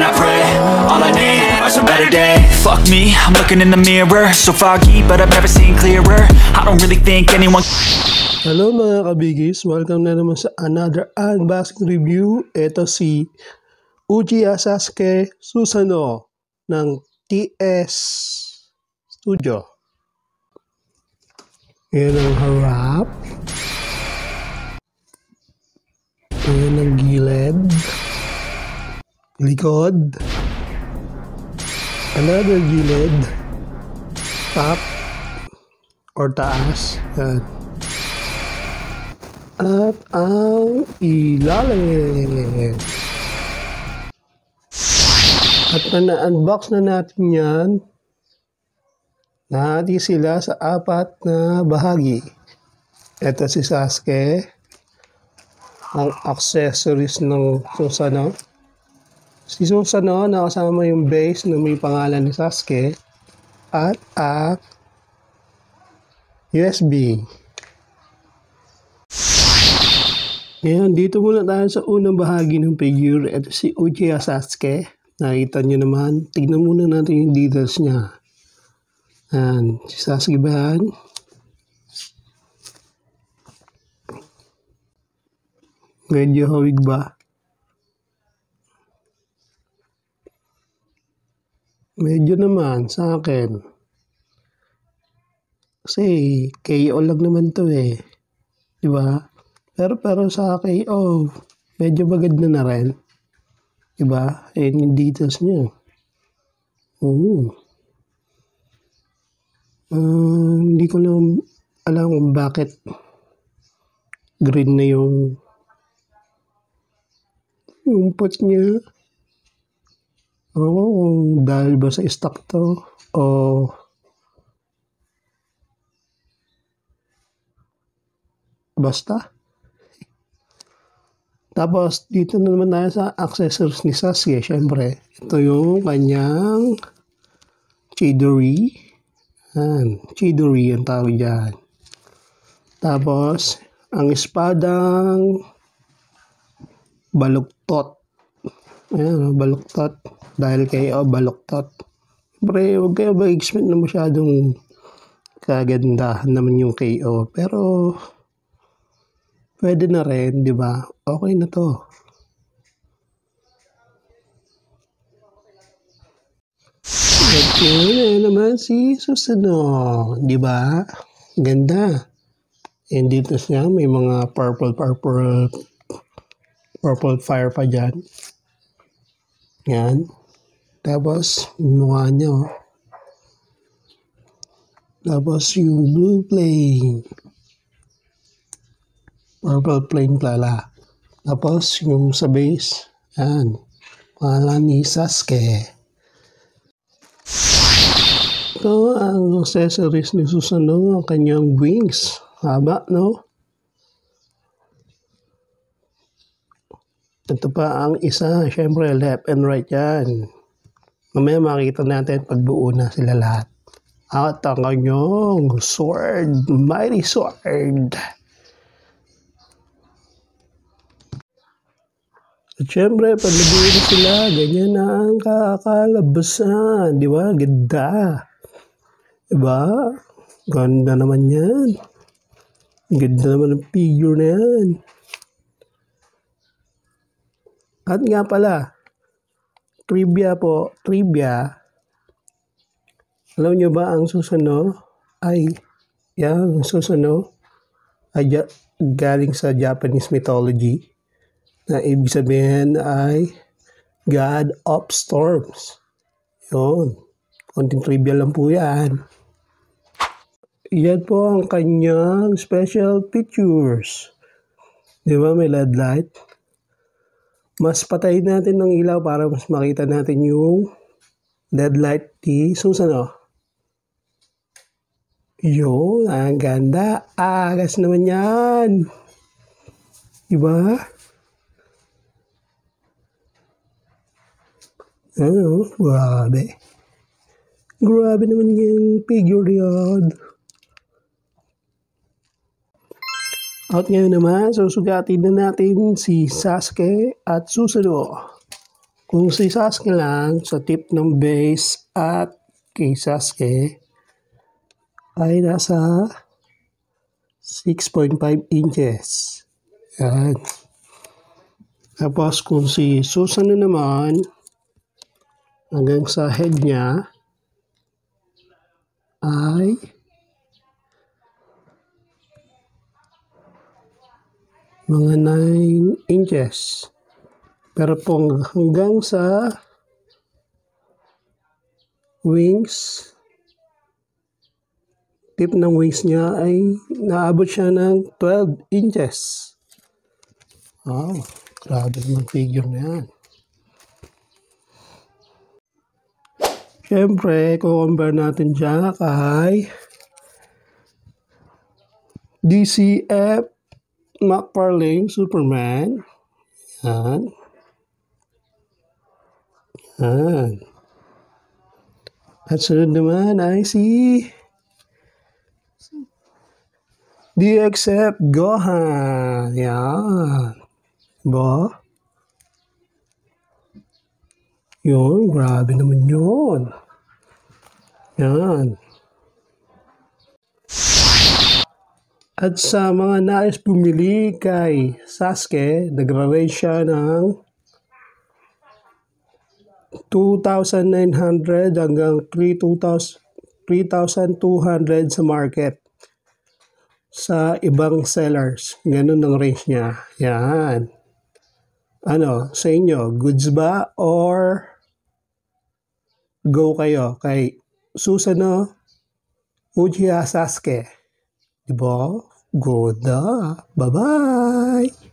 and I pray, all I need are some better days. Fuck me, I'm looking in the mirror, so foggy but I've never seen clearer. I don't really think anyone. Hello mga kabigis, welcome na naman sa another unboxing review. Ito si Uchiha Sasuke Susanoo ng TS Studio. Yan ang harap. Yan ang gilid. Likod. Another gilid. Top or taas. Yan. At ang ilalim. At na-unbox na natin yan. Nahati sila sa 4 na bahagi. Ito si Sasuke. Ang accessories ng Susanoo. Si Susanoo nakasama yung base na may pangalan ni Sasuke. At ang USB. Ngayon, dito muna tayo sa unang bahagi ng figure. Ito si Uchiha Sasuke. Nakita nyo naman. Tignan muna natin yung details niya. Ayan. Si Sasuke ba yan? Medyo hawig ba? Medyo naman sa akin. Kasi KO lang naman to eh. Diba? Pero sa KO, medyo bagad na rin. Diba? Ayan yung details niya. Hindi ko lang alam kung bakit green na yung pot niya. Kung dahil ba sa stock to o basta. Tapos, dito na naman tayo sa accessories ni Sasuke. Siyempre, ito yung kanyang Chidori. Chidori ang tawag dyan. Tapos, ang espadang baluktot. Ayan, baluktot. Dahil kayo, baluktot. Siyempre, huwag kayo mag-expect na masyadong kagandahan naman yung KO. Pero, pwede na rin, di ba? Okay na to. At yun naman si Susanoo, di ba? Ganda. And dito siya, may mga purple fire pa dyan. Yan. Tapos, mukha niya, oh. Tapos, yung blue flame. Purple flame pala. Tapos, yung sa base, yan. Pangalan ni Sasuke. Ito ang accessories ni Susanoo, ang kanyang wings. Haba, no? Ito pa ang isa, syempre left and right yan. Mamaya makikita natin pagbuo na sila lahat. At ang kanyang sword, mighty sword. At syempre, pag nabuo sila, ganyan na ang kakalabasan. Di ba? Ganda. Diba? Ganda naman yan. Ganda naman ang figure na yan. At nga pala, trivia po, trivia. Alam nyo ba ang Susanoo ay, ang Susanoo ay galing sa Japanese mythology na ibig sabihin ay God of Storms. Yun. Konting trivia lang po yan. Yan po ang kanyang special features. Di ba may LED light? Mas patayin natin ng ilaw para mas makita natin yung LED light ni Susanoo. Yun, ang ganda. Agas naman yan. Diba? Ano, grabe. Grabe naman yung figure yun. At ngayon naman, susugatin na natin si Sasuke at Susanoo. Kung si Sasuke lang sa tip ng base at kay Sasuke ay nasa 6.5 inches. Yan. Tapos kung si Susanoo naman, hanggang sa head niya ay mga 9 inches. Pero hanggang sa wings, tip ng wings niya ay naabot siya ng 12 inches. Wow, grabe naman figure na yan. Siyempre, compare natin dyan kay DCF McFarlane Superman. Yan. Yan. At sunod naman ay si DXF Gohan. Yan. Diba? Yun, grabe naman yun. Yan. At sa mga nais bumili kay Sasuke, nagra-range siya ng 2,900 hanggang 3,200 sa market. Sa ibang sellers, ganun ang range niya. Yan. Ano, sa inyo, goods ba or go kayo kay Susanoo Uchiha Sasuke? Diba? Go na. Bye-bye!